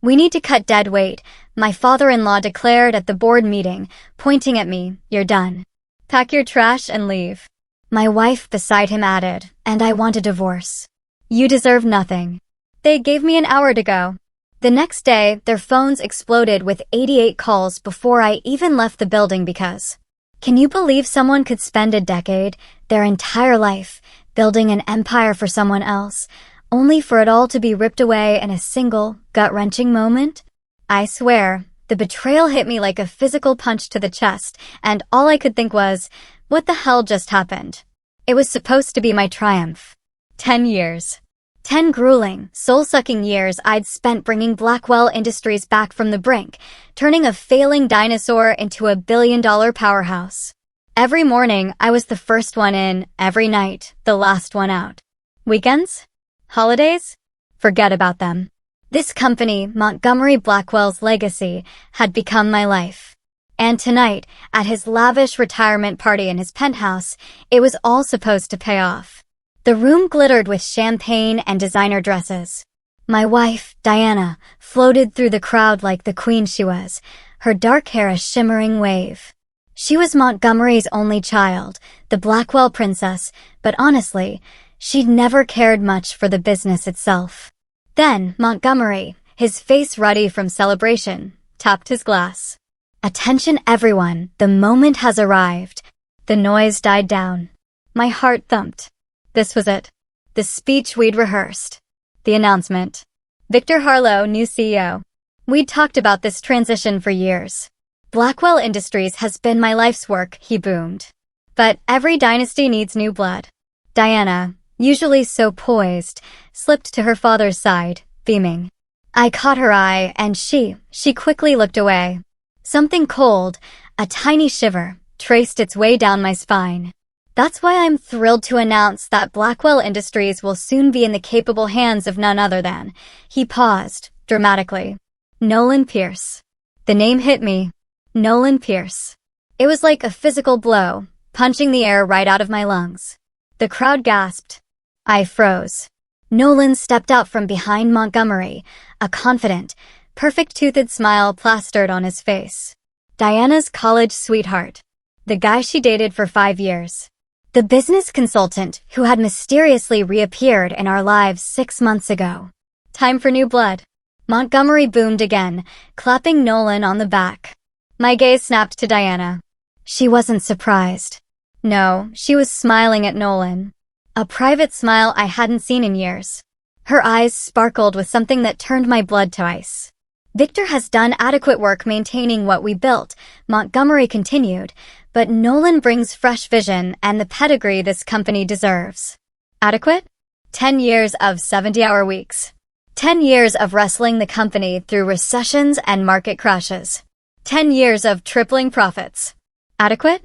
We need to cut dead weight, my father-in-law declared at the board meeting, pointing at me. You're done. Pack your trash and leave. My wife beside him added, and I want a divorce. You deserve nothing. They gave me an hour to go. The next day, their phones exploded with 88 calls before I even left the building because... Can you believe someone could spend a decade, their entire life, building an empire for someone else, only for it all to be ripped away in a single, gut-wrenching moment? I swear, the betrayal hit me like a physical punch to the chest, and all I could think was, what the hell just happened? It was supposed to be my triumph. 10 years. 10 grueling, soul-sucking years I'd spent bringing Blackwell Industries back from the brink, turning a failing dinosaur into a billion-dollar powerhouse. Every morning, I was the first one in, every night, the last one out. Weekends? Holidays? Forget about them. This company, Montgomery Blackwell's legacy, had become my life. And tonight, at his lavish retirement party in his penthouse, it was all supposed to pay off. The room glittered with champagne and designer dresses. My wife, Diana, floated through the crowd like the queen she was, her dark hair a shimmering wave. She was Montgomery's only child, the Blackwell princess, but honestly, she'd never cared much for the business itself. Then, Montgomery, his face ruddy from celebration, tapped his glass. Attention everyone, the moment has arrived. The noise died down. My heart thumped. This was it. The speech we'd rehearsed. The announcement. Victor Harlow, new CEO. We'd talked about this transition for years. Blackwell Industries has been my life's work, he boomed. But every dynasty needs new blood. Diana, usually so poised, slipped to her father's side, beaming. I caught her eye, and she quickly looked away. Something cold, a tiny shiver, traced its way down my spine. That's why I'm thrilled to announce that Blackwell Industries will soon be in the capable hands of none other than... He paused, dramatically. Nolan Pierce. The name hit me. Nolan Pierce. It was like a physical blow, punching the air right out of my lungs. The crowd gasped. I froze. Nolan stepped out from behind Montgomery, a confident, perfect-toothed smile plastered on his face. Diana's college sweetheart. The guy she dated for 5 years. The business consultant who had mysteriously reappeared in our lives 6 months ago. Time for new blood. Montgomery boomed again, clapping Nolan on the back. My gaze snapped to Diana. She wasn't surprised. No, she was smiling at Nolan. A private smile I hadn't seen in years. Her eyes sparkled with something that turned my blood to ice. Victor has done adequate work maintaining what we built, Montgomery continued, but Nolan brings fresh vision and the pedigree this company deserves. Adequate? 10 years of 70-hour weeks. 10 years of wrestling the company through recessions and market crashes. 10 years of tripling profits. Adequate?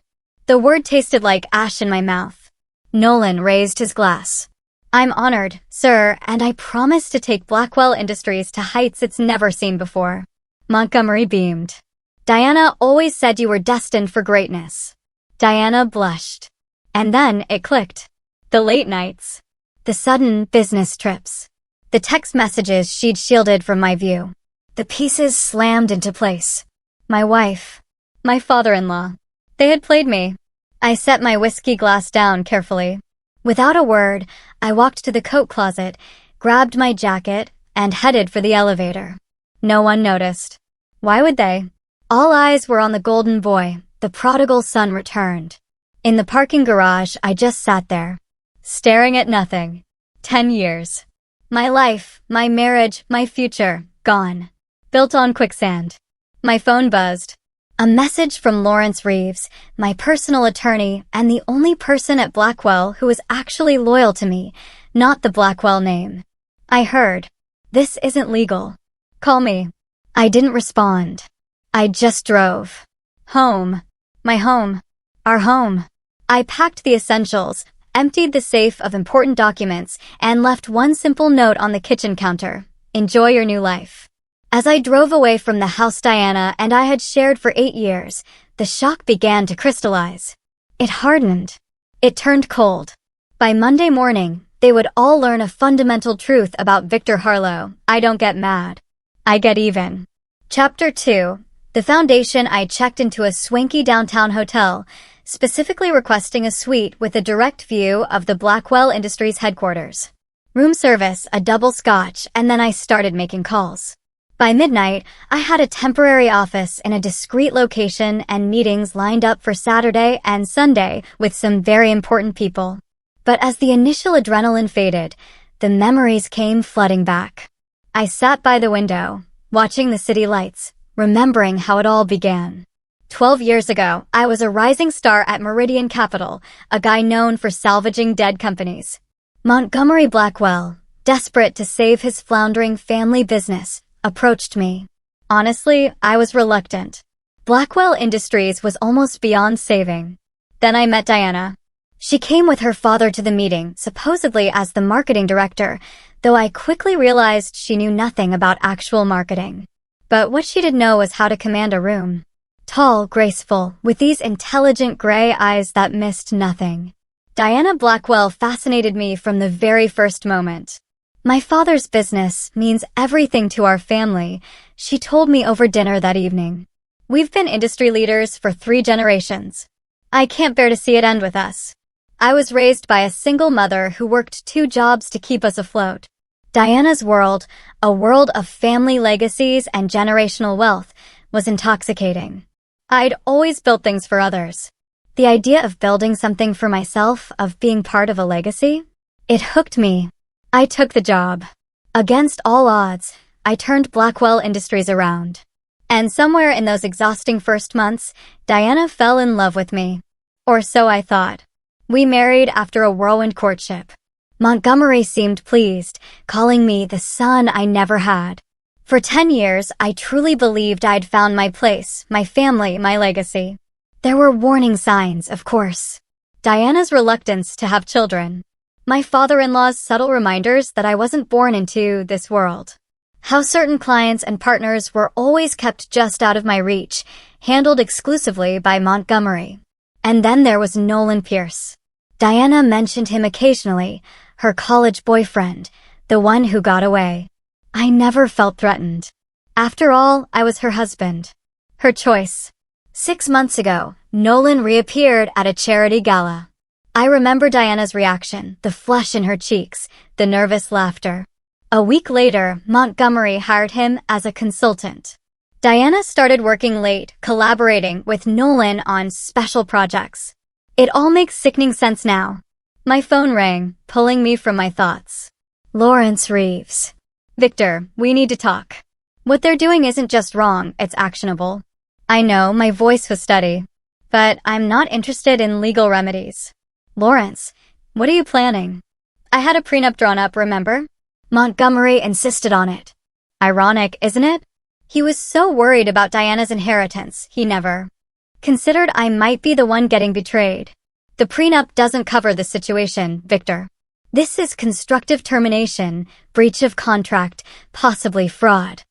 The word tasted like ash in my mouth. Nolan raised his glass. I'm honored, sir, and I promise to take Blackwell Industries to heights it's never seen before. Montgomery beamed. Diana always said you were destined for greatness. Diana blushed. And then it clicked. The late nights. The sudden business trips. The text messages she'd shielded from my view. The pieces slammed into place. My wife. My father-in-law. They had played me. I set my whiskey glass down carefully. Without a word, I walked to the coat closet, grabbed my jacket, and headed for the elevator. No one noticed. Why would they? All eyes were on the golden boy, the prodigal son returned. In the parking garage, I just sat there, staring at nothing. 10 years. My life, my marriage, my future, gone. Built on quicksand. My phone buzzed. A message from Lawrence Reeves, my personal attorney and the only person at Blackwell who was actually loyal to me, not the Blackwell name. I heard, "This isn't legal. Call me." I didn't respond. I just drove. Home. My home. Our home. I packed the essentials, emptied the safe of important documents, and left one simple note on the kitchen counter. Enjoy your new life. As I drove away from the house Diana and I had shared for 8 years, the shock began to crystallize. It hardened. It turned cold. By Monday morning, they would all learn a fundamental truth about Victor Harlow. I don't get mad. I get even. Chapter 2. The foundation. I checked into a swanky downtown hotel, specifically requesting a suite with a direct view of the Blackwell Industries headquarters. Room service, a double scotch, and then I started making calls. By midnight, I had a temporary office in a discreet location and meetings lined up for Saturday and Sunday with some very important people. But as the initial adrenaline faded, the memories came flooding back. I sat by the window, watching the city lights, remembering how it all began. 12 years ago, I was a rising star at Meridian Capital, a guy known for salvaging dead companies. Montgomery Blackwell, desperate to save his floundering family business, approached me. Honestly, I was reluctant. Blackwell Industries was almost beyond saving. Then I met Diana. She came with her father to the meeting, supposedly as the marketing director, though I quickly realized she knew nothing about actual marketing. But what she did know was how to command a room. Tall, graceful, with these intelligent gray eyes that missed nothing. Diana Blackwell fascinated me from the very first moment. My father's business means everything to our family, she told me over dinner that evening. We've been industry leaders for 3 generations. I can't bear to see it end with us. I was raised by a single mother who worked 2 jobs to keep us afloat. Diana's world, a world of family legacies and generational wealth, was intoxicating. I'd always built things for others. The idea of building something for myself, of being part of a legacy, it hooked me. I took the job. Against all odds, I turned Blackwell Industries around. And somewhere in those exhausting first months, Diana fell in love with me. Or so I thought. We married after a whirlwind courtship. Montgomery seemed pleased, calling me the son I never had. For 10 years, I truly believed I'd found my place, my family, my legacy. There were warning signs, of course. Diana's reluctance to have children. My father-in-law's subtle reminders that I wasn't born into this world. How certain clients and partners were always kept just out of my reach, handled exclusively by Montgomery. And then there was Nolan Pierce. Diana mentioned him occasionally, her college boyfriend, the one who got away. I never felt threatened. After all, I was her husband. Her choice. 6 months ago, Nolan reappeared at a charity gala. I remember Diana's reaction, the flush in her cheeks, the nervous laughter. A week later, Montgomery hired him as a consultant. Diana started working late, collaborating with Nolan on special projects. It all makes sickening sense now. My phone rang, pulling me from my thoughts. Lawrence Reeves. Victor, we need to talk. What they're doing isn't just wrong, it's actionable. I know, my voice was steady. But I'm not interested in legal remedies. Lawrence, what are you planning? I had a prenup drawn up, remember? Montgomery insisted on it. Ironic, isn't it? He was so worried about Diana's inheritance, he never considered I might be the one getting betrayed. The prenup doesn't cover this situation, Victor. This is constructive termination, breach of contract, possibly fraud.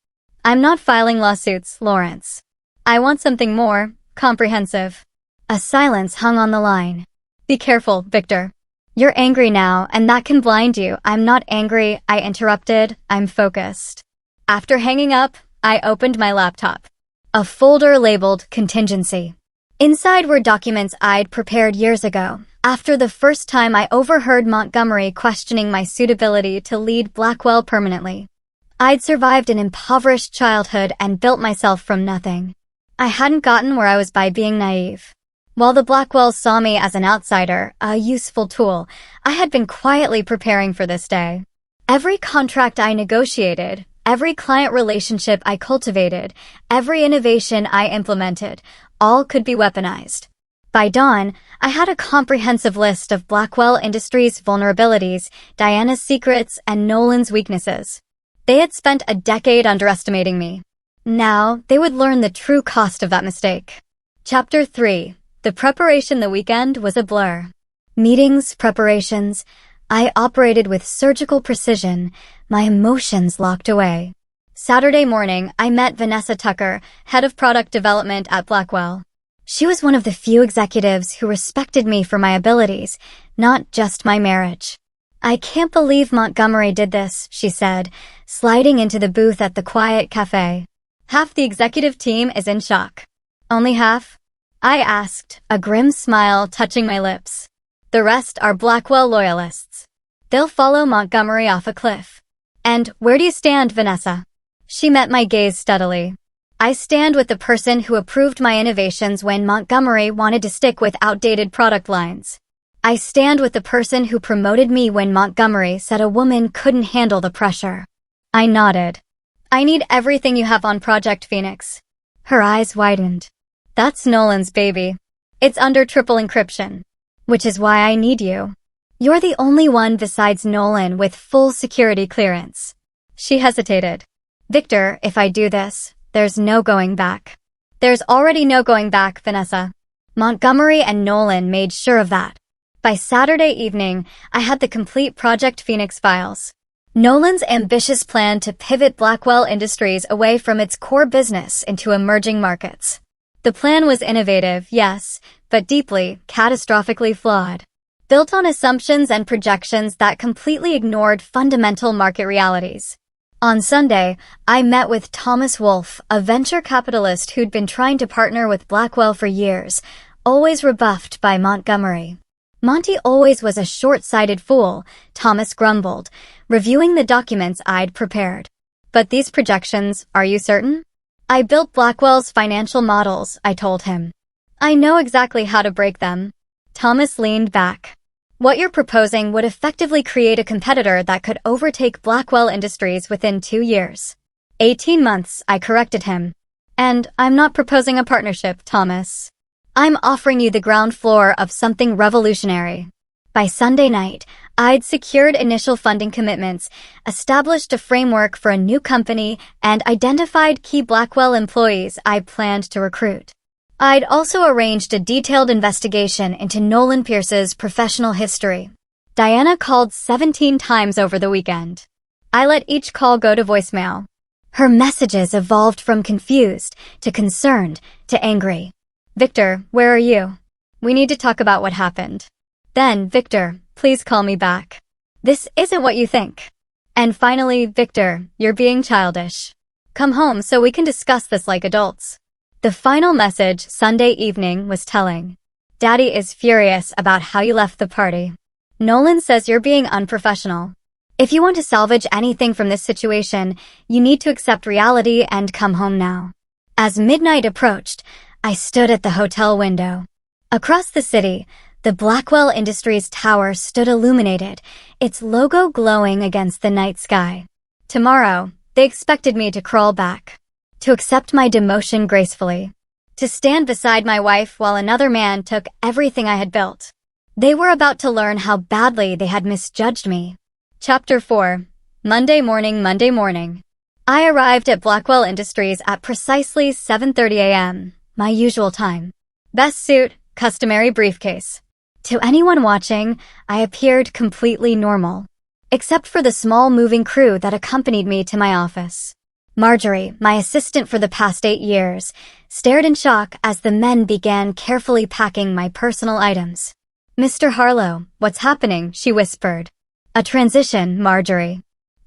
I'm not filing lawsuits, Lawrence. I want something more comprehensive. A silence hung on the line. Be careful, Victor. You're angry now, and that can blind you. I'm not angry, I interrupted. I'm focused. After hanging up, I opened my laptop. A folder labeled contingency. Inside were documents I'd prepared years ago, after the first time I overheard Montgomery questioning my suitability to lead Blackwell permanently. I'd survived an impoverished childhood and built myself from nothing. I hadn't gotten where I was by being naive. While the Blackwells saw me as an outsider, a useful tool, I had been quietly preparing for this day. Every contract I negotiated, every client relationship I cultivated, every innovation I implemented, all could be weaponized. By dawn, I had a comprehensive list of Blackwell Industries' vulnerabilities, Diana's secrets, and Nolan's weaknesses. They had spent a decade underestimating me. Now, they would learn the true cost of that mistake. Chapter 3. The preparation the weekend was a blur. Meetings, preparations. I operated with surgical precision, my emotions locked away. Saturday morning, I met Vanessa Tucker, head of product development at Blackwell. She was one of the few executives who respected me for my abilities, not just my marriage. I can't believe Montgomery did this, she said, sliding into the booth at the quiet cafe. Half the executive team is in shock. Only half? I asked, a grim smile touching my lips. The rest are Blackwell loyalists. They'll follow Montgomery off a cliff. And where do you stand, Vanessa? She met my gaze steadily. I stand with the person who approved my innovations when Montgomery wanted to stick with outdated product lines. I stand with the person who promoted me when Montgomery said a woman couldn't handle the pressure. I nodded. I need everything you have on Project Phoenix. Her eyes widened. That's Nolan's baby. It's under triple encryption. Which is why I need you. You're the only one besides Nolan with full security clearance. She hesitated. Victor, if I do this, there's no going back. There's already no going back, Vanessa. Montgomery and Nolan made sure of that. By Saturday evening, I had the complete Project Phoenix files. Nolan's ambitious plan to pivot Blackwell Industries away from its core business into emerging markets. The plan was innovative, yes, but deeply, catastrophically flawed. Built on assumptions and projections that completely ignored fundamental market realities. On Sunday, I met with Thomas Wolfe, a venture capitalist who'd been trying to partner with Blackwell for years, always rebuffed by Montgomery. Monty always was a short-sighted fool, Thomas grumbled, reviewing the documents I'd prepared. But these projections, are you certain? I built Blackwell's financial models, I told him. I know exactly how to break them. Thomas leaned back. What you're proposing would effectively create a competitor that could overtake Blackwell Industries within 2 years. 18 months, I corrected him. And I'm not proposing a partnership, Thomas. I'm offering you the ground floor of something revolutionary. By Sunday night, I'd secured initial funding commitments, established a framework for a new company, and identified key Blackwell employees I planned to recruit. I'd also arranged a detailed investigation into Nolan Pierce's professional history. Diana called 17 times over the weekend. I let each call go to voicemail. Her messages evolved from confused to concerned to angry. Victor, where are you? We need to talk about what happened. Then, Victor, please call me back. This isn't what you think. And finally, Victor, you're being childish. Come home so we can discuss this like adults. The final message Sunday evening was telling. Daddy is furious about how you left the party. Nolan says you're being unprofessional. If you want to salvage anything from this situation, you need to accept reality and come home now. As midnight approached, I stood at the hotel window. Across the city, the Blackwell Industries tower stood illuminated, its logo glowing against the night sky. Tomorrow, they expected me to crawl back, to accept my demotion gracefully, to stand beside my wife while another man took everything I had built. They were about to learn how badly they had misjudged me. Chapter 4. Monday morning. I arrived at Blackwell Industries at precisely 7:30 a.m., my usual time. Best suit, customary briefcase. To anyone watching, I appeared completely normal, except for the small moving crew that accompanied me to my office. Marjorie, my assistant for the past 8 years, stared in shock as the men began carefully packing my personal items. Mr. Harlow, what's happening? She whispered. A transition, Marjorie.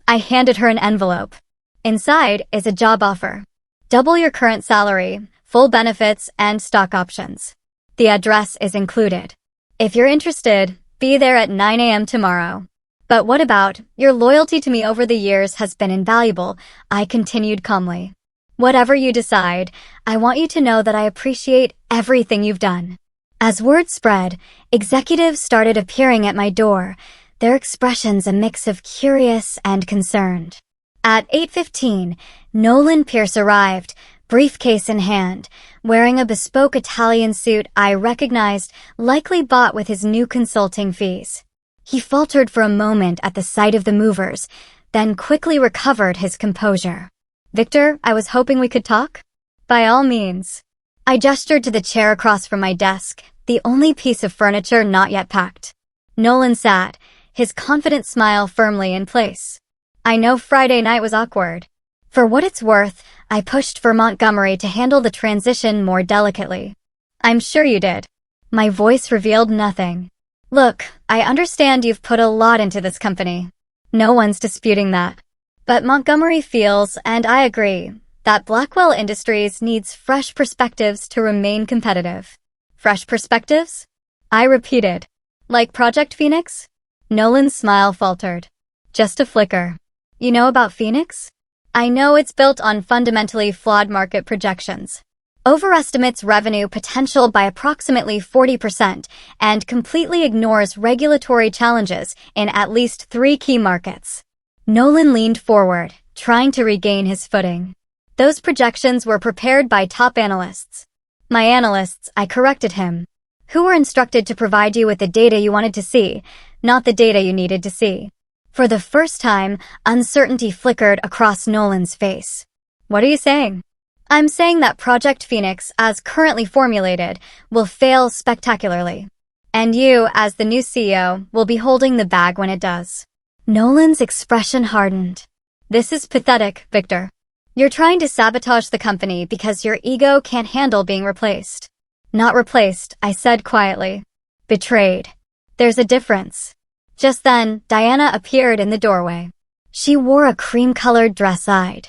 I handed her an envelope. Inside is a job offer. Double your current salary, full benefits, and stock options. The address is included. If you're interested, be there at 9 a.m. tomorrow. But what about, your loyalty to me over the years has been invaluable, I continued calmly. Whatever you decide, I want you to know that I appreciate everything you've done. As word spread, executives started appearing at my door, their expressions a mix of curious and concerned. At 8:15, Nolan Pierce arrived, briefcase in hand, wearing a bespoke Italian suit I recognized, likely bought with his new consulting fees. He faltered for a moment at the sight of the movers, then quickly recovered his composure. Victor, I was hoping we could talk? By all means. I gestured to the chair across from my desk, the only piece of furniture not yet packed. Nolan sat, his confident smile firmly in place. I know Friday night was awkward. For what it's worth, I pushed for Montgomery to handle the transition more delicately. I'm sure you did. My voice revealed nothing. Look, I understand you've put a lot into this company. No one's disputing that. But Montgomery feels, and I agree, that Blackwell Industries needs fresh perspectives to remain competitive. Fresh perspectives? I repeated. Like Project Phoenix? Nolan's smile faltered. Just a flicker. You know about Phoenix? I know it's built on fundamentally flawed market projections. Overestimates revenue potential by approximately 40% and completely ignores regulatory challenges in at least 3 key markets. Nolan leaned forward, trying to regain his footing. Those projections were prepared by top analysts. My analysts, I corrected him, who were instructed to provide you with the data you wanted to see, not the data you needed to see. For the first time, uncertainty flickered across Nolan's face. What are you saying? I'm saying that Project Phoenix, as currently formulated, will fail spectacularly. And you, as the new CEO, will be holding the bag when it does. Nolan's expression hardened. This is pathetic, Victor. You're trying to sabotage the company because your ego can't handle being replaced. Not replaced, I said quietly. Betrayed. There's a difference. Just then, Diana appeared in the doorway. She wore a cream-colored dress I'd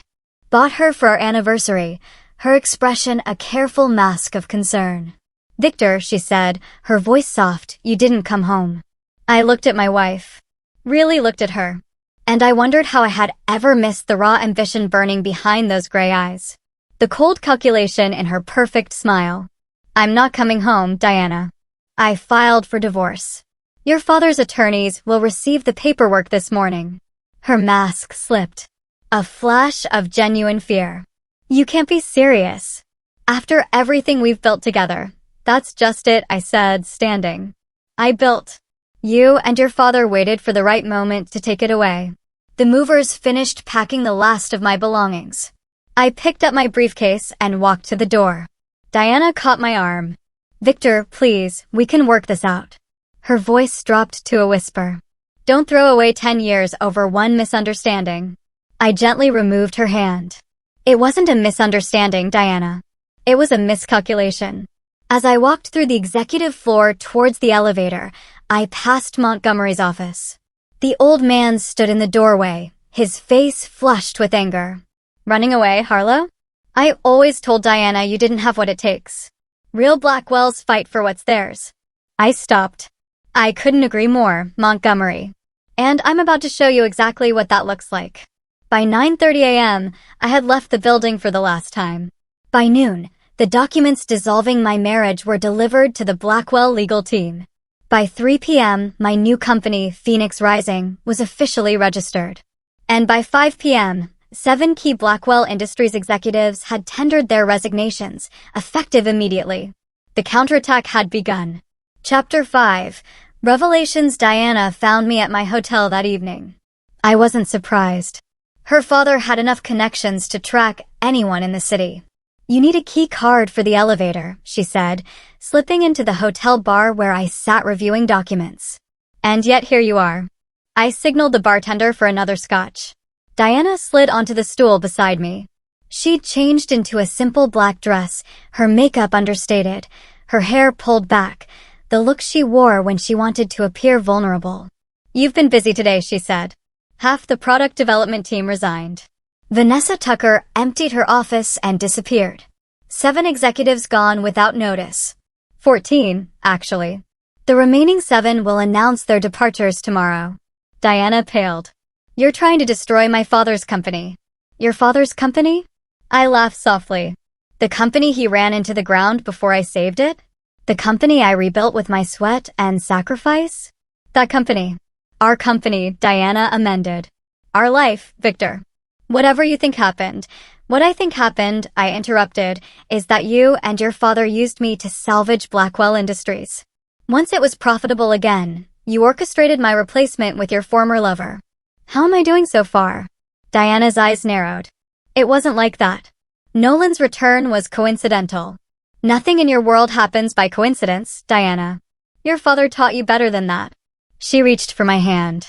bought her for our anniversary, her expression a careful mask of concern. Victor, she said, her voice soft, you didn't come home. I looked at my wife. Really looked at her. And I wondered how I had ever missed the raw ambition burning behind those gray eyes. The cold calculation in her perfect smile. I'm not coming home, Diana. I filed for divorce. Your father's attorneys will receive the paperwork this morning. Her mask slipped. A flash of genuine fear. You can't be serious. After everything we've built together. That's just it, I said, standing. I built. You and your father waited for the right moment to take it away. The movers finished packing the last of my belongings. I picked up my briefcase and walked to the door. Diana caught my arm. Victor, please, we can work this out. Her voice dropped to a whisper. Don't throw away 10 years over one misunderstanding. I gently removed her hand. It wasn't a misunderstanding, Diana. It was a miscalculation. As I walked through the executive floor towards the elevator, I passed Montgomery's office. The old man stood in the doorway, his face flushed with anger. Running away, Harlow? I always told Diana you didn't have what it takes. Real Blackwells fight for what's theirs. I stopped. I couldn't agree more, Montgomery. And I'm about to show you exactly what that looks like. By 9:30 a.m., I had left the building for the last time. By noon, the documents dissolving my marriage were delivered to the Blackwell legal team. By 3 p.m., my new company, Phoenix Rising, was officially registered. And by 5 p.m., 7 key Blackwell Industries executives had tendered their resignations, effective immediately. The counterattack had begun. Chapter 5. Revelations. Diana found me at my hotel that evening. I wasn't surprised. Her father had enough connections to track anyone in the city. You need a key card for the elevator, she said, slipping into the hotel bar where I sat reviewing documents. And yet here you are. I signaled the bartender for another scotch. Diana slid onto the stool beside me. She'd changed into a simple black dress, her makeup understated, her hair pulled back, the look she wore when she wanted to appear vulnerable. You've been busy today, she said. Half the product development team resigned. Vanessa Tucker emptied her office and disappeared. 7 executives gone without notice. 14, actually. The remaining 7 will announce their departures tomorrow. Diana paled. You're trying to destroy my father's company. Your father's company? I laughed softly. The company he ran into the ground before I saved it? The company I rebuilt with my sweat and sacrifice? That company. Our company, Diana amended. Our life, Victor. Whatever you think happened, what I think happened, I interrupted, is that you and your father used me to salvage Blackwell Industries. Once it was profitable again, you orchestrated my replacement with your former lover. How am I doing so far? Diana's eyes narrowed. It wasn't like that. Nolan's return was coincidental. Nothing in your world happens by coincidence, Diana. Your father taught you better than that. She reached for my hand.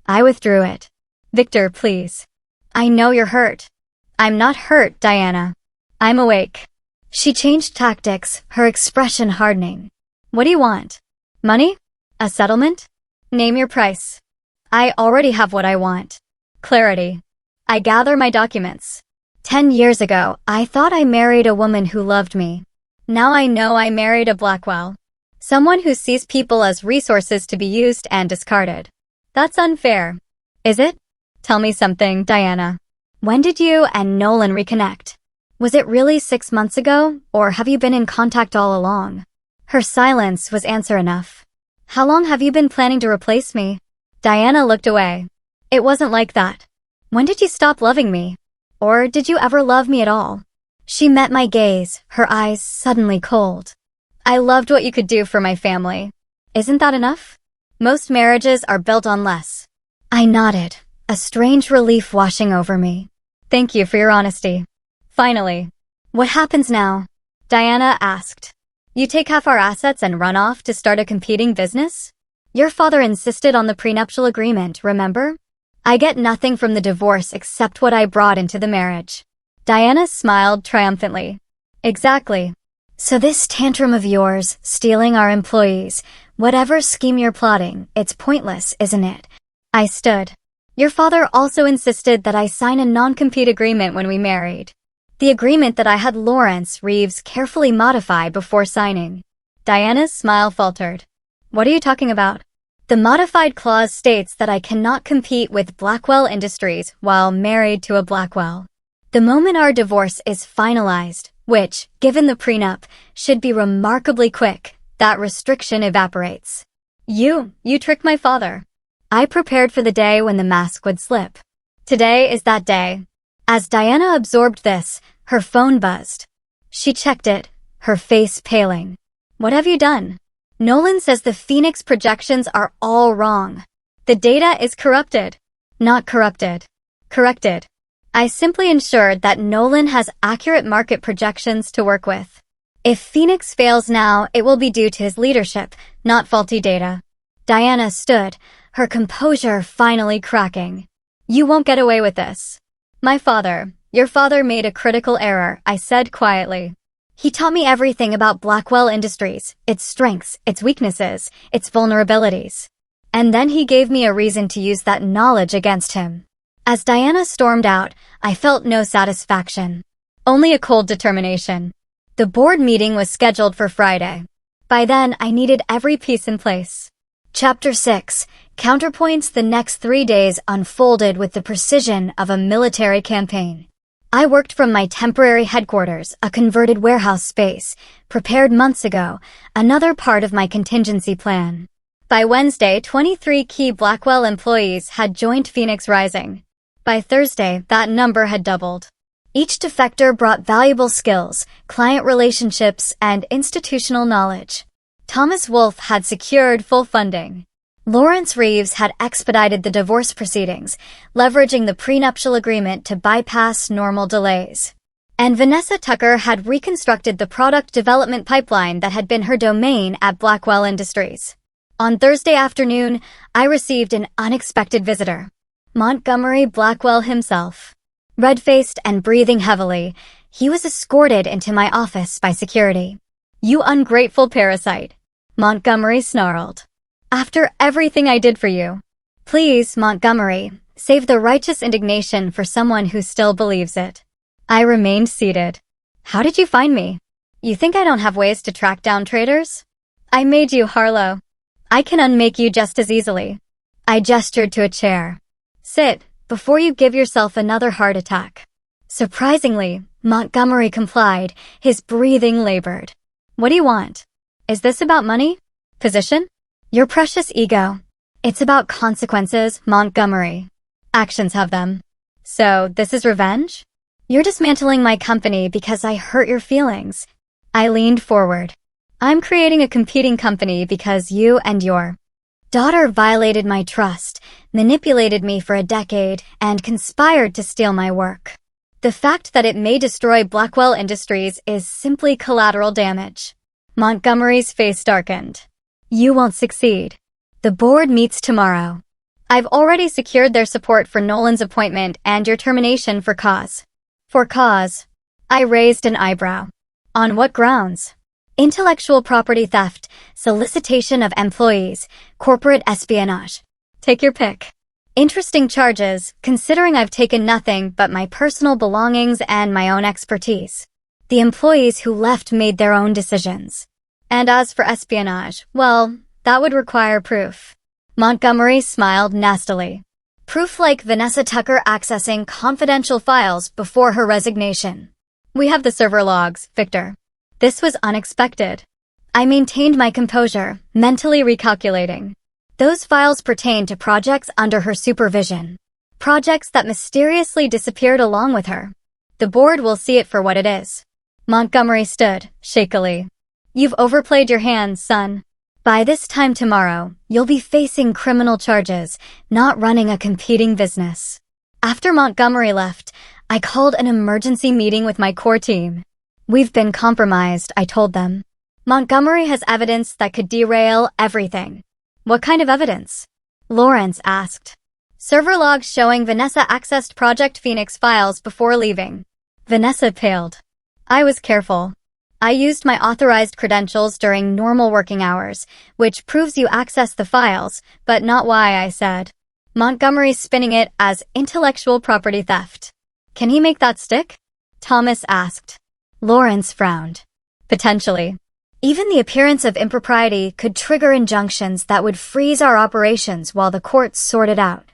I withdrew it. Victor, please. I know you're hurt. I'm not hurt, Diana. I'm awake. She changed tactics, her expression hardening. What do you want? Money? A settlement? Name your price. I already have what I want. Clarity. I gather my documents. 10 years ago, I thought I married a woman who loved me. Now I know I married a Blackwell. Someone who sees people as resources to be used and discarded. That's unfair. Is it? Tell me something, Diana. When did you and Nolan reconnect? Was it really 6 months ago, or have you been in contact all along? Her silence was answer enough. How long have you been planning to replace me? Diana looked away. It wasn't like that. When did you stop loving me? Or did you ever love me at all? She met my gaze, her eyes suddenly cold. I loved what you could do for my family. Isn't that enough? Most marriages are built on less. I nodded, a strange relief washing over me. Thank you for your honesty. Finally. What happens now? Diana asked. You take half our assets and run off to start a competing business? Your father insisted on the prenuptial agreement, remember? I get nothing from the divorce except what I brought into the marriage. Diana smiled triumphantly. Exactly. So this tantrum of yours, stealing our employees, whatever scheme you're plotting, it's pointless, isn't it? I stood. Your father also insisted that I sign a non-compete agreement when we married. The agreement that I had Lawrence Reeves carefully modify before signing. Diana's smile faltered. What are you talking about? The modified clause states that I cannot compete with Blackwell Industries while married to a Blackwell. The moment our divorce is finalized, which, given the prenup, should be remarkably quick, that restriction evaporates. You tricked my father. I prepared for the day when the mask would slip. Today is that day. As Diana absorbed this, her phone buzzed. She checked it, her face paling. What have you done? Nolan says the Phoenix projections are all wrong. The data is corrupted. Not corrupted. Corrected. I simply ensured that Nolan has accurate market projections to work with. If Phoenix fails now, it will be due to his leadership, not faulty data. Diana stood, her composure finally cracking. You won't get away with this. Your father made a critical error, I said quietly. He taught me everything about Blackwell Industries, its strengths, its weaknesses, its vulnerabilities. And then he gave me a reason to use that knowledge against him. As Diana stormed out, I felt no satisfaction. Only a cold determination. The board meeting was scheduled for Friday. By then, I needed every piece in place. Chapter 6. Counterpoints. The next 3 days unfolded with the precision of a military campaign. I worked from my temporary headquarters, a converted warehouse space, prepared months ago, another part of my contingency plan. By Wednesday, 23 key Blackwell employees had joined Phoenix Rising. By Thursday, that number had doubled. Each defector brought valuable skills, client relationships, and institutional knowledge. Thomas Wolfe had secured full funding. Lawrence Reeves had expedited the divorce proceedings, leveraging the prenuptial agreement to bypass normal delays. And Vanessa Tucker had reconstructed the product development pipeline that had been her domain at Blackwell Industries. On Thursday afternoon, I received an unexpected visitor. Montgomery Blackwell himself. Red-faced and breathing heavily, he was escorted into my office by security. You ungrateful parasite, Montgomery snarled. After everything I did for you. Please, Montgomery, save the righteous indignation for someone who still believes it. I remained seated. How did you find me? You think I don't have ways to track down traitors? I made you, Harlow. I can unmake you just as easily. I gestured to a chair. Sit, before you give yourself another heart attack. Surprisingly, Montgomery complied, his breathing labored. What do you want? Is this about money? Position? Your precious ego. It's about consequences, Montgomery. Actions have them. So, this is revenge? You're dismantling my company because I hurt your feelings. I leaned forward. I'm creating a competing company because you and your daughter violated my trust, manipulated me for a decade, and conspired to steal my work. The fact that it may destroy Blackwell Industries is simply collateral damage. Montgomery's face darkened. You won't succeed. The board meets tomorrow. I've already secured their support for Nolan's appointment and your termination for cause. For cause. I raised an eyebrow. On what grounds? Intellectual property theft, solicitation of employees, corporate espionage. Take your pick. Interesting charges, considering I've taken nothing but my personal belongings and my own expertise. The employees who left made their own decisions. And as for espionage, well, that would require proof. Montgomery smiled nastily. Proof like Vanessa Tucker accessing confidential files before her resignation. We have the server logs, Victor. This was unexpected. I maintained my composure, mentally recalculating. Those files pertain to projects under her supervision. Projects that mysteriously disappeared along with her. The board will see it for what it is. Montgomery stood, shakily. You've overplayed your hand, son. By this time tomorrow, you'll be facing criminal charges, not running a competing business. After Montgomery left, I called an emergency meeting with my core team. We've been compromised, I told them. Montgomery has evidence that could derail everything. What kind of evidence? Lawrence asked. Server logs showing Vanessa accessed Project Phoenix files before leaving. Vanessa paled. I was careful. I used my authorized credentials during normal working hours, which proves you access the files, but not why, I said. Montgomery's spinning it as intellectual property theft. Can he make that stick? Thomas asked. Lawrence frowned. Potentially. Even the appearance of impropriety could trigger injunctions that would freeze our operations while the courts sort it out.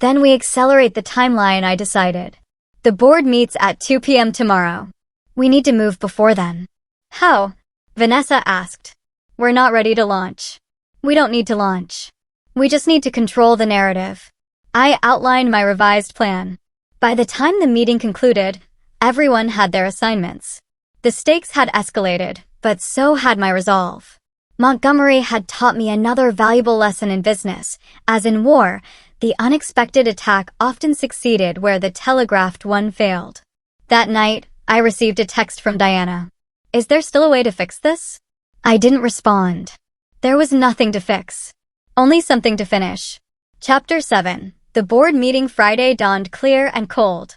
Then we accelerate the timeline, I decided. The board meets at 2 p.m. tomorrow. We need to move before then. How? Vanessa asked. We're not ready to launch. We don't need to launch. We just need to control the narrative. I outlined my revised plan. By the time the meeting concluded, everyone had their assignments. The stakes had escalated, but so had my resolve. Montgomery had taught me another valuable lesson in business. As in war, the unexpected attack often succeeded where the telegraphed one failed. That night, I received a text from Diana. Is there still a way to fix this? I didn't respond. There was nothing to fix. Only something to finish. Chapter 7. The board meeting Friday dawned clear and cold.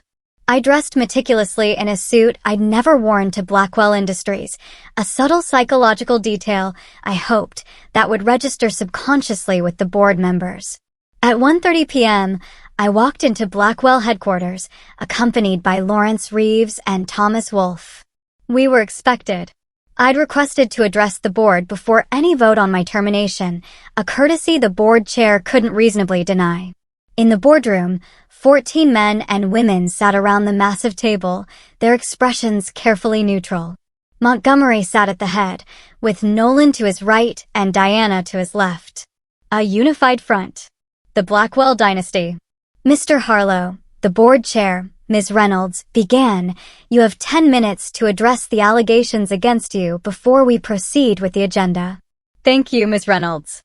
I dressed meticulously in a suit I'd never worn to Blackwell Industries, a subtle psychological detail, I hoped, that would register subconsciously with the board members. At 1:30 p.m., I walked into Blackwell headquarters, accompanied by Lawrence Reeves and Thomas Wolfe. We were expected. I'd requested to address the board before any vote on my termination, a courtesy the board chair couldn't reasonably deny. In the boardroom, 14 men and women sat around the massive table, their expressions carefully neutral. Montgomery sat at the head, with Nolan to his right and Diana to his left. A unified front. The Blackwell dynasty. Mr. Harlow, the board chair, Ms. Reynolds, began. You have 10 minutes to address the allegations against you before we proceed with the agenda. Thank you, Ms. Reynolds.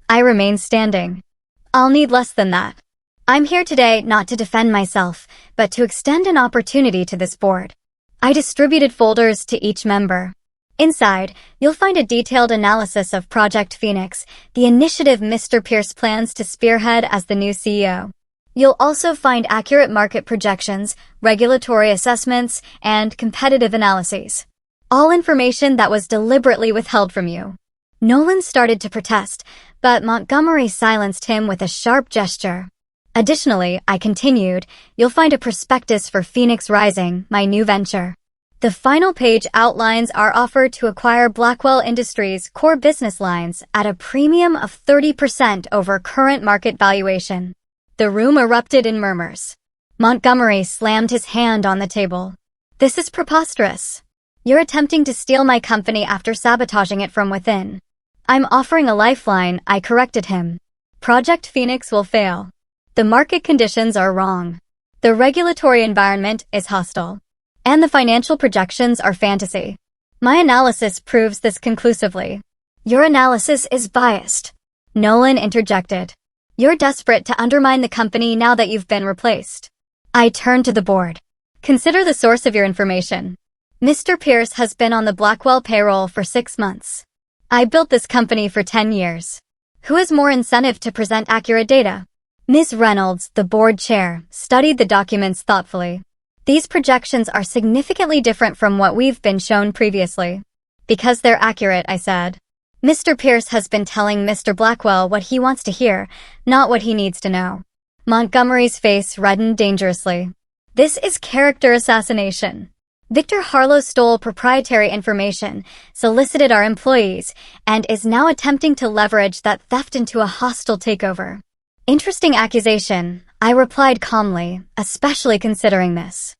I remain standing. I'll need less than that. I'm here today not to defend myself, but to extend an opportunity to this board. I distributed folders to each member. Inside, you'll find a detailed analysis of Project Phoenix, the initiative Mr. Pierce plans to spearhead as the new CEO. You'll also find accurate market projections, regulatory assessments, and competitive analyses. All information that was deliberately withheld from you. Nolan started to protest, but Montgomery silenced him with a sharp gesture. Additionally, I continued, you'll find a prospectus for Phoenix Rising, my new venture. The final page outlines our offer to acquire Blackwell Industries' core business lines at a premium of 30% over current market valuation. The room erupted in murmurs. Montgomery slammed his hand on the table. This is preposterous. You're attempting to steal my company after sabotaging it from within. I'm offering a lifeline, I corrected him. Project Phoenix will fail. The market conditions are wrong. The regulatory environment is hostile. And the financial projections are fantasy. My analysis proves this conclusively. Your analysis is biased. Nolan interjected. You're desperate to undermine the company now that you've been replaced. I turned to the board. Consider the source of your information. Mr. Pierce has been on the Blackwell payroll for 6 months. I built this company for 10 years. Who has more incentive to present accurate data? Ms. Reynolds, the board chair, studied the documents thoughtfully. These projections are significantly different from what we've been shown previously. Because they're accurate, I said. Mr. Pierce has been telling Mr. Blackwell what he wants to hear, not what he needs to know. Montgomery's face reddened dangerously. This is character assassination. Victor Harlow stole proprietary information, solicited our employees, and is now attempting to leverage that theft into a hostile takeover. Interesting accusation, I replied calmly, especially considering this.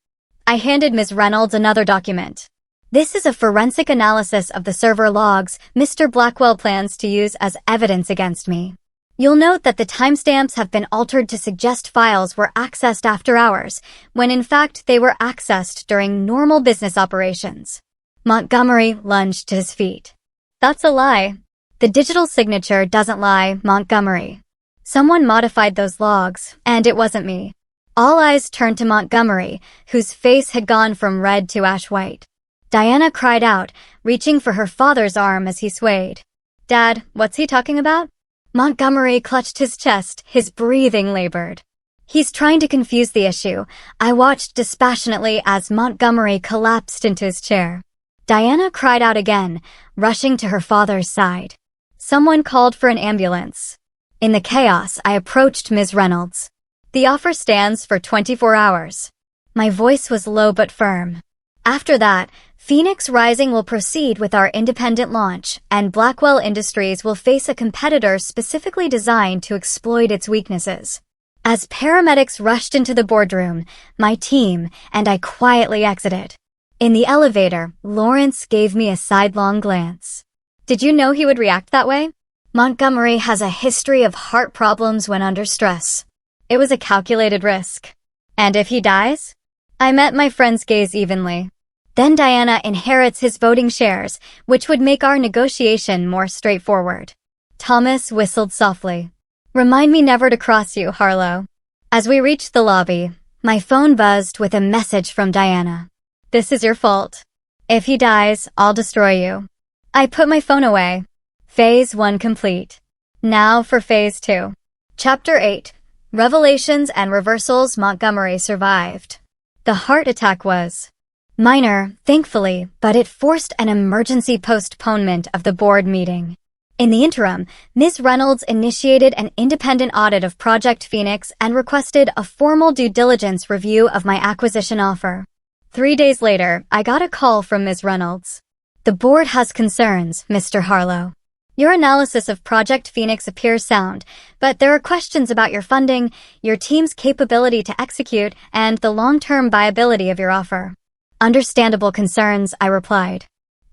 I handed Ms. Reynolds another document. This is a forensic analysis of the server logs Mr. Blackwell plans to use as evidence against me. You'll note that the timestamps have been altered to suggest files were accessed after hours, when in fact they were accessed during normal business operations. Montgomery lunged to his feet. That's a lie. The digital signature doesn't lie, Montgomery. Someone modified those logs, and it wasn't me. All eyes turned to Montgomery, whose face had gone from red to ash white. Diana cried out, reaching for her father's arm as he swayed. Dad, what's he talking about? Montgomery clutched his chest, his breathing labored. He's trying to confuse the issue. I watched dispassionately as Montgomery collapsed into his chair. Diana cried out again, rushing to her father's side. Someone called for an ambulance. In the chaos, I approached Ms. Reynolds. The offer stands for 24 hours. My voice was low but firm. After that, Phoenix Rising will proceed with our independent launch, and Blackwell Industries will face a competitor specifically designed to exploit its weaknesses. As paramedics rushed into the boardroom, my team and I quietly exited. In the elevator, Lawrence gave me a sidelong glance. Did you know he would react that way? Montgomery has a history of heart problems when under stress. It was a calculated risk. And if he dies? I met my friend's gaze evenly. Then Diana inherits his voting shares, which would make our negotiation more straightforward. Thomas whistled softly. Remind me never to cross you, Harlow. As we reached the lobby, my phone buzzed with a message from Diana. This is your fault. If he dies, I'll destroy you. I put my phone away. Phase 1 complete. Now for Phase 2. Chapter 8. Revelations and Reversals. Montgomery survived. The heart attack was minor, thankfully, but it forced an emergency postponement of the board meeting. In the interim, Ms. Reynolds initiated an independent audit of Project Phoenix and requested a formal due diligence review of my acquisition offer. 3 days later, I got a call from Ms. Reynolds. The board has concerns, Mr. Harlow. Your analysis of Project Phoenix appears sound, but there are questions about your funding, your team's capability to execute, and the long-term viability of your offer. Understandable concerns, I replied.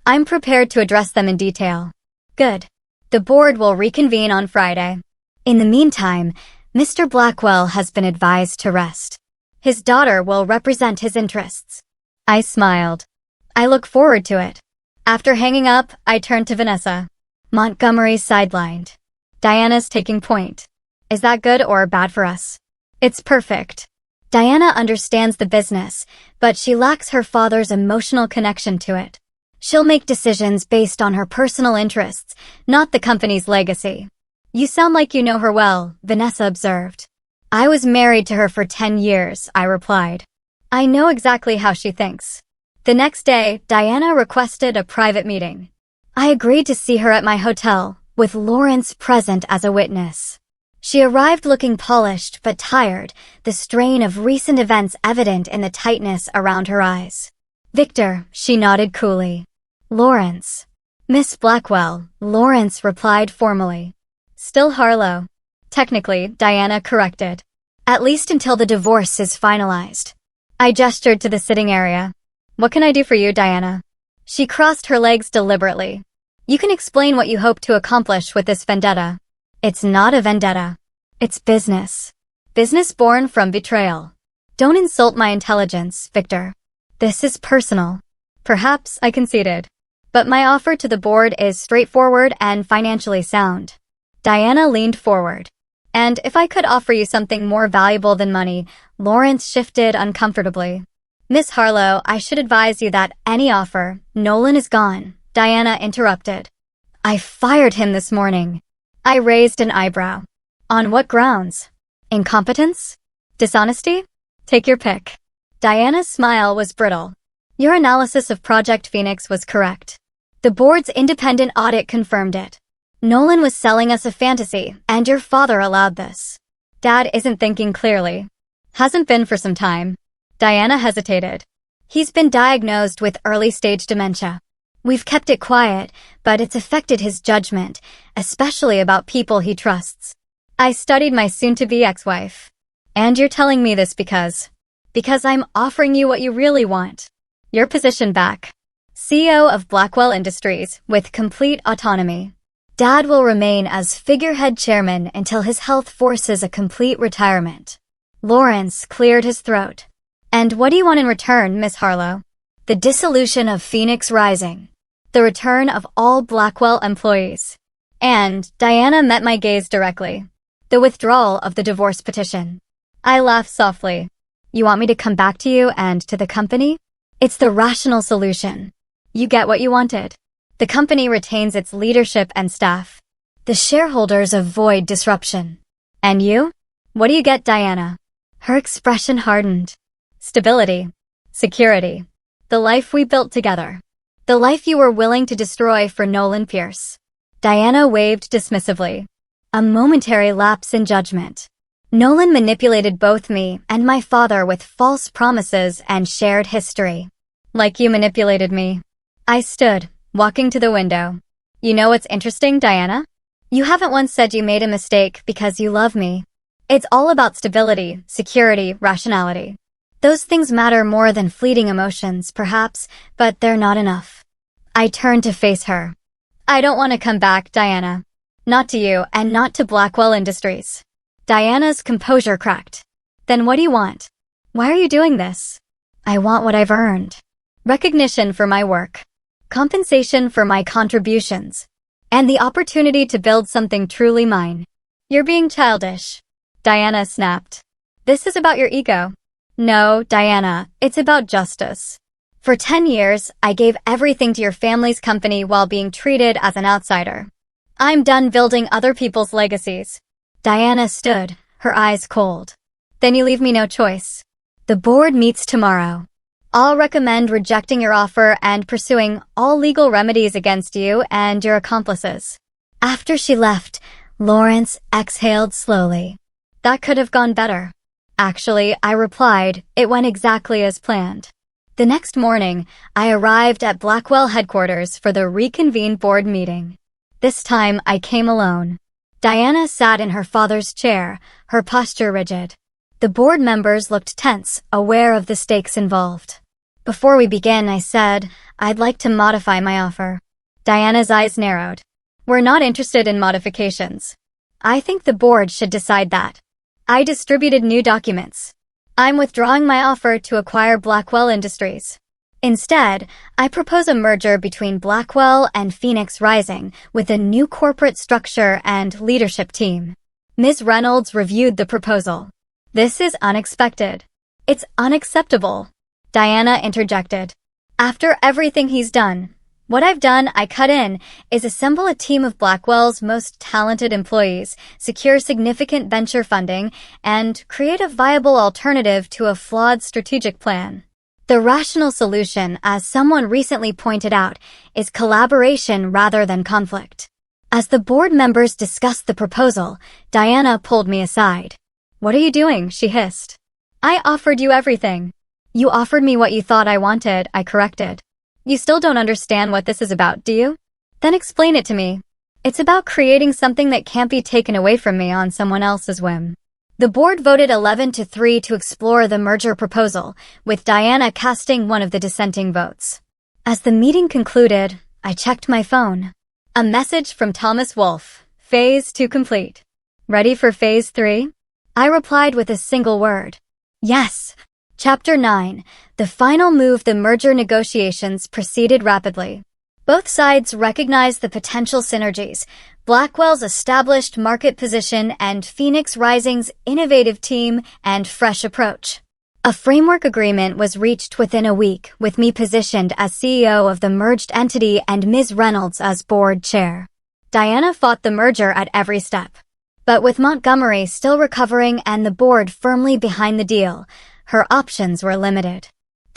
I'm prepared to address them in detail. Good. The board will reconvene on Friday. In the meantime, Mr. Blackwell has been advised to rest. His daughter will represent his interests. I smiled. I look forward to it. After hanging up, I turned to Vanessa. Montgomery's sidelined. Diana's taking point. Is that good or bad for us? It's perfect. Diana understands the business, but she lacks her father's emotional connection to it. She'll make decisions based on her personal interests, not the company's legacy. You sound like you know her well, Vanessa observed. I was married to her for 10 years, I replied. I know exactly how she thinks. The next day, Diana requested a private meeting. I agreed to see her at my hotel, with Lawrence present as a witness. She arrived looking polished but tired, the strain of recent events evident in the tightness around her eyes. Victor, she nodded coolly. Lawrence. Miss Blackwell, Lawrence replied formally. Still Harlow. Technically, Diana corrected. At least until the divorce is finalized. I gestured to the sitting area. What can I do for you, Diana? She crossed her legs deliberately. You can explain what you hope to accomplish with this vendetta. It's not a vendetta. It's business. Business born from betrayal. Don't insult my intelligence, Victor. This is personal. Perhaps I conceded. But my offer to the board is straightforward and financially sound. Diana leaned forward. And if I could offer you something more valuable than money, Lawrence shifted uncomfortably. Miss Harlow, I should advise you that any offer, Nolan is gone, Diana interrupted. I fired him this morning. I raised an eyebrow. On what grounds? Incompetence? Dishonesty? Take your pick. Diana's smile was brittle. Your analysis of Project Phoenix was correct. The board's independent audit confirmed it. Nolan was selling us a fantasy, and your father allowed this. Dad isn't thinking clearly. Hasn't been for some time. Diana hesitated. He's been diagnosed with early-stage dementia. We've kept it quiet, but it's affected his judgment, especially about people he trusts. I studied my soon-to-be ex-wife. And you're telling me this because I'm offering you what you really want. Your position back. CEO of Blackwell Industries, with complete autonomy. Dad will remain as figurehead chairman until his health forces a complete retirement. Lawrence cleared his throat. And what do you want in return, Miss Harlow? The dissolution of Phoenix Rising. The return of all Blackwell employees. And Diana met my gaze directly. The withdrawal of the divorce petition. I laughed softly. You want me to come back to you and to the company? It's the rational solution. You get what you wanted. The company retains its leadership and staff. The shareholders avoid disruption. And you? What do you get, Diana? Her expression hardened. Stability. Security. The life we built together. The life you were willing to destroy for Nolan Pierce. Diana waved dismissively. A momentary lapse in judgment. Nolan manipulated both me and my father with false promises and shared history. Like you manipulated me. I stood, walking to the window. You know what's interesting, Diana? You haven't once said you made a mistake because you love me. It's all about stability, security, rationality. Those things matter more than fleeting emotions, perhaps, but they're not enough. I turned to face her. I don't want to come back, Diana. Not to you, and not to Blackwell Industries. Diana's composure cracked. Then what do you want? Why are you doing this? I want what I've earned. Recognition for my work. Compensation for my contributions. And the opportunity to build something truly mine. You're being childish. Diana snapped. This is about your ego. No, Diana, it's about justice. For 10 years, I gave everything to your family's company while being treated as an outsider. I'm done building other people's legacies. Diana stood, her eyes cold. Then you leave me no choice. The board meets tomorrow. I'll recommend rejecting your offer and pursuing all legal remedies against you and your accomplices. After she left, Lawrence exhaled slowly. That could have gone better. Actually, I replied, it went exactly as planned. The next morning, I arrived at Blackwell headquarters for the reconvened board meeting. This time, I came alone. Diana sat in her father's chair, her posture rigid. The board members looked tense, aware of the stakes involved. Before we begin, I said, I'd like to modify my offer. Diana's eyes narrowed. We're not interested in modifications. I think the board should decide that. I distributed new documents. I'm withdrawing my offer to acquire Blackwell Industries. Instead, I propose a merger between Blackwell and Phoenix Rising with a new corporate structure and leadership team. Ms. Reynolds reviewed the proposal. This is unexpected. It's unacceptable. Diana interjected. After everything he's done, what I've done, I cut in, is assemble a team of Blackwell's most talented employees, secure significant venture funding, and create a viable alternative to a flawed strategic plan. The rational solution, as someone recently pointed out, is collaboration rather than conflict. As the board members discussed the proposal, Diana pulled me aside. What are you doing? She hissed. I offered you everything. You offered me what you thought I wanted, I corrected. You still don't understand what this is about, do you? Then explain it to me. It's about creating something that can't be taken away from me on someone else's whim. The board voted 11-3 to explore the merger proposal, with Diana casting one of the dissenting votes. As the meeting concluded, I checked my phone. A message from Thomas Wolfe. Phase 2 complete. Ready for Phase 3? I replied with a single word. Yes. Chapter 9. The final move. The merger negotiations proceeded rapidly. Both sides recognized the potential synergies, Blackwell's established market position and Phoenix Rising's innovative team and fresh approach. A framework agreement was reached within a week, with me positioned as CEO of the merged entity and Ms. Reynolds as board chair. Diana fought the merger at every step. But with Montgomery still recovering and the board firmly behind the deal, her options were limited.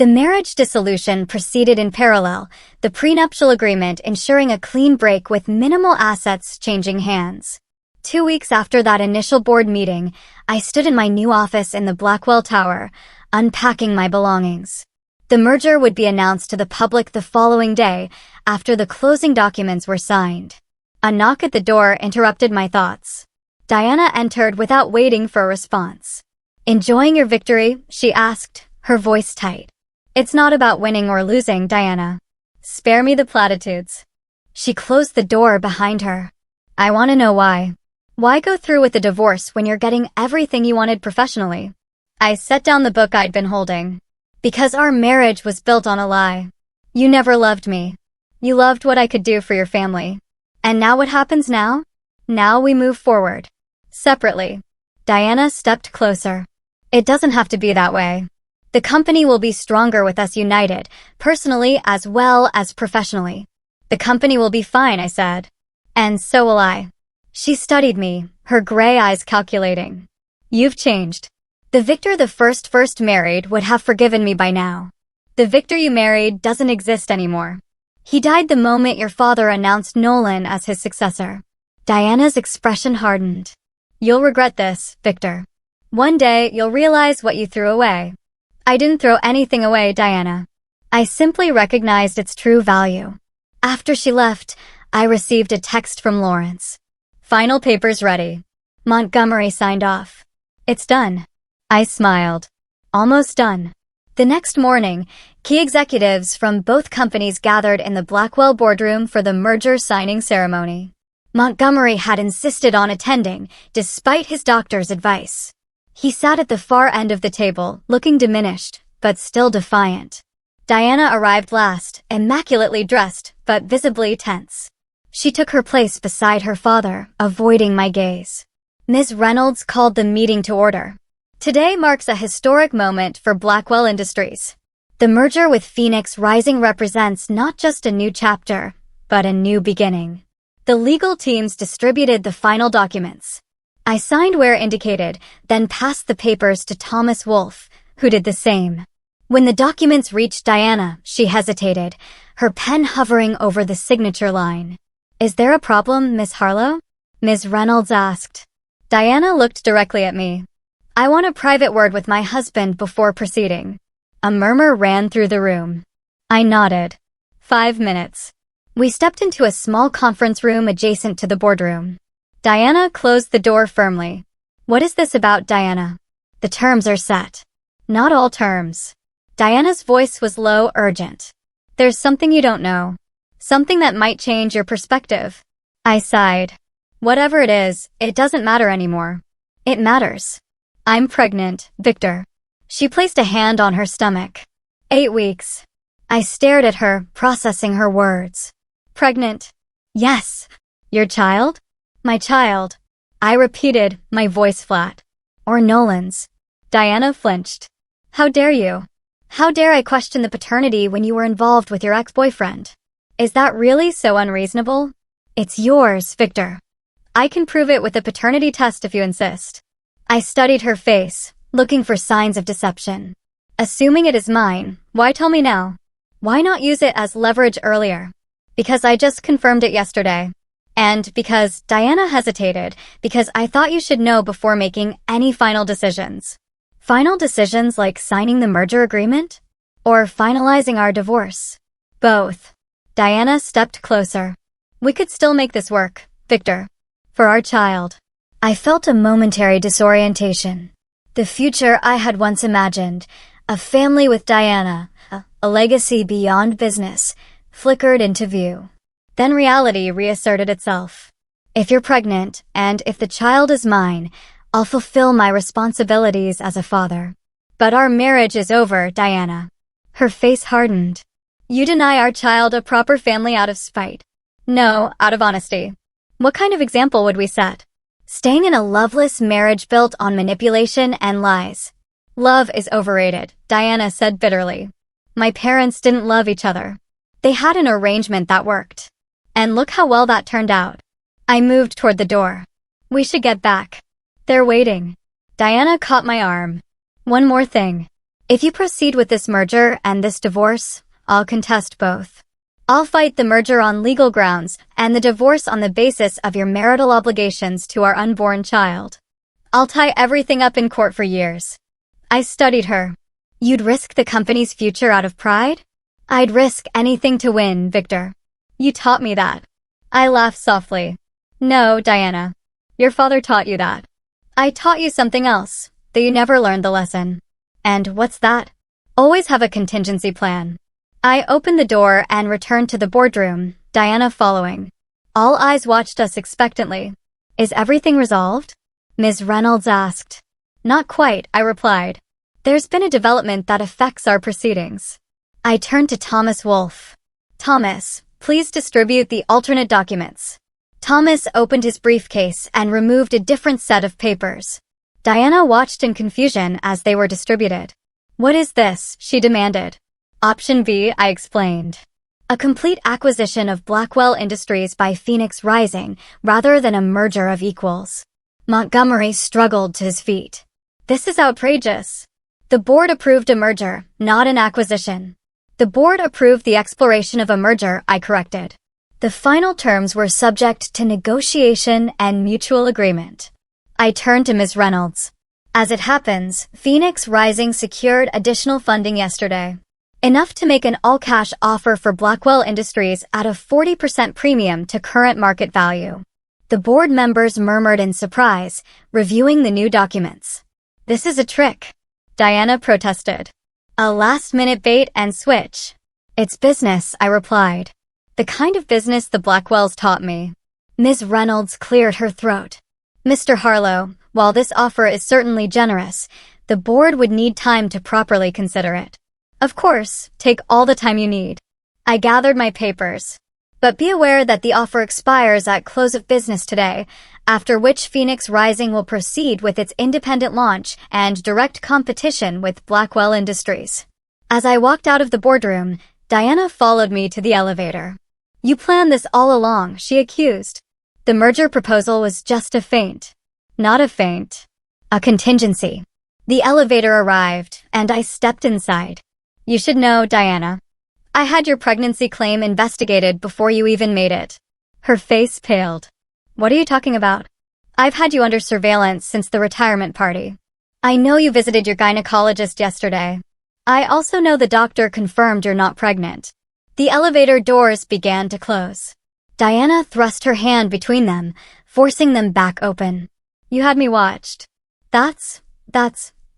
The marriage dissolution proceeded in parallel, the prenuptial agreement ensuring a clean break with minimal assets changing hands. 2 weeks after that initial board meeting, I stood in my new office in the Blackwell Tower, unpacking my belongings. The merger would be announced to the public the following day, after the closing documents were signed. A knock at the door interrupted my thoughts. Diana entered without waiting for a response. "Enjoying your victory?" she asked, her voice tight. "It's not about winning or losing, Diana. Spare me the platitudes." She closed the door behind her. "I want to know why. Why go through with the divorce when you're getting everything you wanted professionally?" I set down the book I'd been holding. "Because our marriage was built on a lie. You never loved me. You loved what I could do for your family. And now what happens now? Now we move forward. Separately." Diana stepped closer. "It doesn't have to be that way. The company will be stronger with us united, personally as well as professionally." "The company will be fine," I said. "And so will I." She studied me, her gray eyes calculating. "You've changed. The Victor the first married would have forgiven me by now. The Victor you married doesn't exist anymore. He died the moment your father announced Nolan as his successor." Diana's expression hardened. "You'll regret this, Victor. One day you'll realize what you threw away." "I didn't throw anything away, Diana. I simply recognized its true value." After she left, I received a text from Lawrence. "Final papers ready. Montgomery signed off. It's done." I smiled. Almost done. The next morning, key executives from both companies gathered in the Blackwell boardroom for the merger signing ceremony. Montgomery had insisted on attending, despite his doctor's advice. He sat at the far end of the table, looking diminished, but still defiant. Diana arrived last, immaculately dressed, but visibly tense. She took her place beside her father, avoiding my gaze. Ms. Reynolds called the meeting to order. "Today marks a historic moment for Blackwell Industries. The merger with Phoenix Rising represents not just a new chapter, but a new beginning." The legal teams distributed the final documents. I signed where indicated, then passed the papers to Thomas Wolfe, who did the same. When the documents reached Diana, she hesitated, her pen hovering over the signature line. "Is there a problem, Miss Harlow?" Ms. Reynolds asked. Diana looked directly at me. "I want a private word with my husband before proceeding." A murmur ran through the room. I nodded. 5 minutes. We stepped into a small conference room adjacent to the boardroom. Diana closed the door firmly. "What is this about, Diana?" "The terms are set." "Not all terms." Diana's voice was low, urgent. "There's something you don't know. Something that might change your perspective." I sighed. "Whatever it is, it doesn't matter anymore." "It matters. I'm pregnant, Victor." She placed a hand on her stomach. 8 weeks. I stared at her, processing her words. "Pregnant?" "Yes." "Your child?" "My child." I repeated, my voice flat. "Or Nolan's." Diana flinched. "How dare you? How dare I question the paternity when you were involved with your ex-boyfriend? Is that really so unreasonable?" "It's yours, Victor. I can prove it with a paternity test if you insist." I studied her face, looking for signs of deception. "Assuming it is mine, why tell me now? Why not use it as leverage earlier?" "Because I just confirmed it yesterday. And because," Diana hesitated, "because I thought you should know before making any final decisions." "Final decisions like signing the merger agreement? Or finalizing our divorce?" "Both." Diana stepped closer. "We could still make this work, Victor. For our child." I felt a momentary disorientation. The future I had once imagined, a family with Diana, a legacy beyond business, flickered into view. Then reality reasserted itself. "If you're pregnant, and if the child is mine, I'll fulfill my responsibilities as a father. But our marriage is over, Diana." Her face hardened. "You deny our child a proper family out of spite." "No, out of honesty." "What kind of example would we set?" "Staying in a loveless marriage built on manipulation and lies." "Love is overrated," Diana said bitterly. "My parents didn't love each other. They had an arrangement that worked. And look how well that turned out." I moved toward the door. "We should get back. They're waiting." Diana caught my arm. "One more thing. If you proceed with this merger and this divorce, I'll contest both. I'll fight the merger on legal grounds and the divorce on the basis of your marital obligations to our unborn child. I'll tie everything up in court for years. I studied her. You'd risk the company's future out of pride? I'd risk anything to win, Victor. You taught me that. I laughed softly. No, Diana. Your father taught you that. I taught you something else, though you never learned the lesson. And what's that? Always have a contingency plan. I opened the door and returned to the boardroom, Diana following. All eyes watched us expectantly. Is everything resolved? Ms. Reynolds asked. Not quite, I replied. There's been a development that affects our proceedings. I turned to Thomas Wolfe. Thomas, please distribute the alternate documents. Thomas opened his briefcase and removed a different set of papers. Diana watched in confusion as they were distributed. What is this? She demanded. Option B, I explained. A complete acquisition of Blackwell Industries by Phoenix Rising rather than a merger of equals. Montgomery struggled to his feet. This is outrageous. The board approved a merger, not an acquisition. The board approved the exploration of a merger, I corrected. The final terms were subject to negotiation and mutual agreement. I turned to Ms. Reynolds. As it happens, Phoenix Rising secured additional funding yesterday. Enough to make an all-cash offer for Blackwell Industries at a 40% premium to current market value. The board members murmured in surprise, reviewing the new documents. This is a trick, Diana protested. A last-minute bait and switch. It's business, I replied. The kind of business the Blackwells taught me. Ms. Reynolds cleared her throat. Mr. Harlow, while this offer is certainly generous, the board would need time to properly consider it. Of course, take all the time you need. I gathered my papers. But be aware that the offer expires at close of business today, after which Phoenix Rising will proceed with its independent launch and direct competition with Blackwell Industries. As I walked out of the boardroom, Diana followed me to the elevator. You planned this all along, she accused. The merger proposal was just a feint. Not a feint. A contingency. The elevator arrived, and I stepped inside. You should know, Diana. I had your pregnancy claim investigated before you even made it. Her face paled. What are you talking about? I've had you under surveillance since the retirement party. I know you visited your gynecologist yesterday. I also know the doctor confirmed you're not pregnant. The elevator doors began to close. Diana thrust her hand between them, forcing them back open. You had me watched. That's,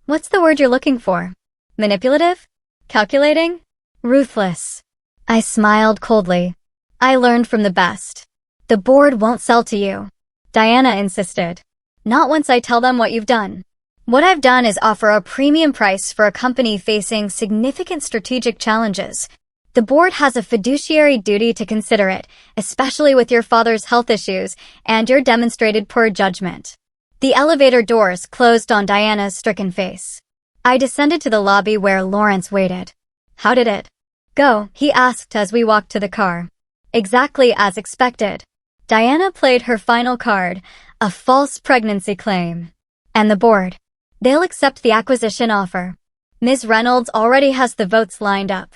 what's the word you're looking for? Manipulative? Calculating? Ruthless. I smiled coldly. I learned from the best. The board won't sell to you. Diana insisted. Not once I tell them what you've done. What I've done is offer a premium price for a company facing significant strategic challenges. The board has a fiduciary duty to consider it, especially with your father's health issues and your demonstrated poor judgment. The elevator doors closed on Diana's stricken face. I descended to the lobby where Lawrence waited. How did it go? He asked as we walked to the car. Exactly as expected. Diana played her final card, a false pregnancy claim. And the board. They'll accept the acquisition offer. Ms. Reynolds already has the votes lined up.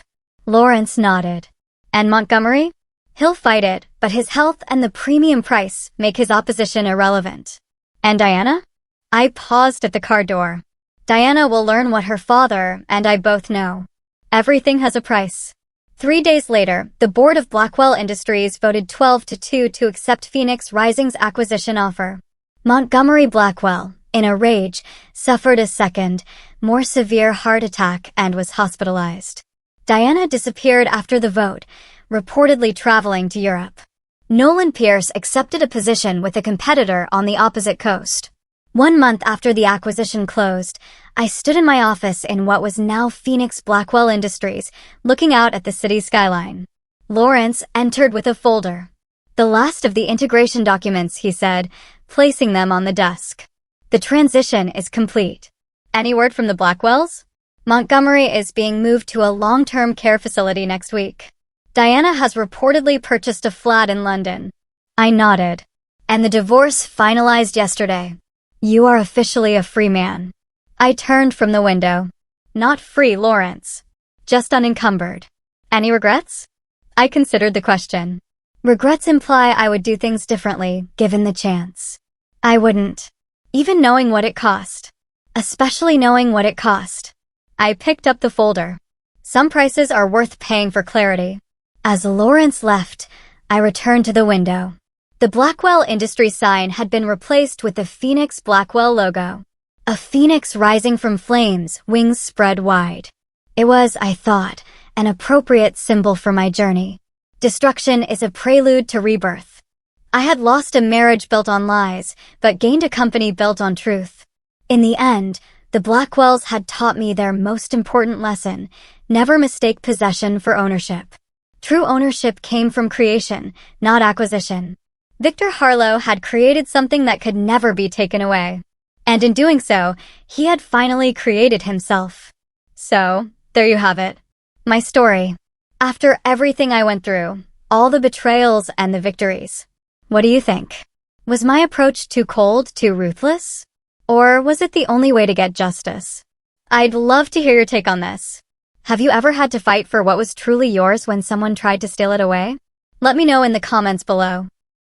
Lawrence nodded. And Montgomery? He'll fight it, but his health and the premium price make his opposition irrelevant. And Diana? I paused at the car door. Diana will learn what her father and I both know. Everything has a price. 3 days later, the board of Blackwell Industries voted 12-2 to accept Phoenix Rising's acquisition offer. Montgomery Blackwell, in a rage, suffered a second, more severe heart attack and was hospitalized. Diana disappeared after the vote, reportedly traveling to Europe. Nolan Pierce accepted a position with a competitor on the opposite coast. 1 month after the acquisition closed, I stood in my office in what was now Phoenix Blackwell Industries, looking out at the city skyline. Lawrence entered with a folder. The last of the integration documents, he said, placing them on the desk. The transition is complete. Any word from the Blackwells? Montgomery is being moved to a long-term care facility next week. Diana has reportedly purchased a flat in London. I nodded. And the divorce finalized yesterday. You are officially a free man. I turned from the window. not free Lawrence. Just unencumbered. Any regrets? I considered the question. Regrets imply I would do things differently, given the chance. I wouldn't. Even knowing what it cost. Especially knowing what it cost. I picked up the folder. Some prices are worth paying for clarity. As Lawrence left, I returned to the window. The Blackwell Industries sign had been replaced with the Phoenix Blackwell logo. A phoenix rising from flames, wings spread wide. It was, I thought, an appropriate symbol for my journey. Destruction is a prelude to rebirth. I had lost a marriage built on lies, but gained a company built on truth. In the end, the Blackwells had taught me their most important lesson: never mistake possession for ownership. True ownership came from creation, not acquisition. Victor Harlow had created something that could never be taken away. And in doing so, he had finally created himself. So, there you have it. My story. After everything I went through, all the betrayals and the victories. What do you think? Was my approach too cold, too ruthless? Or was it the only way to get justice? I'd love to hear your take on this. Have you ever had to fight for what was truly yours when someone tried to steal it away? Let me know in the comments below.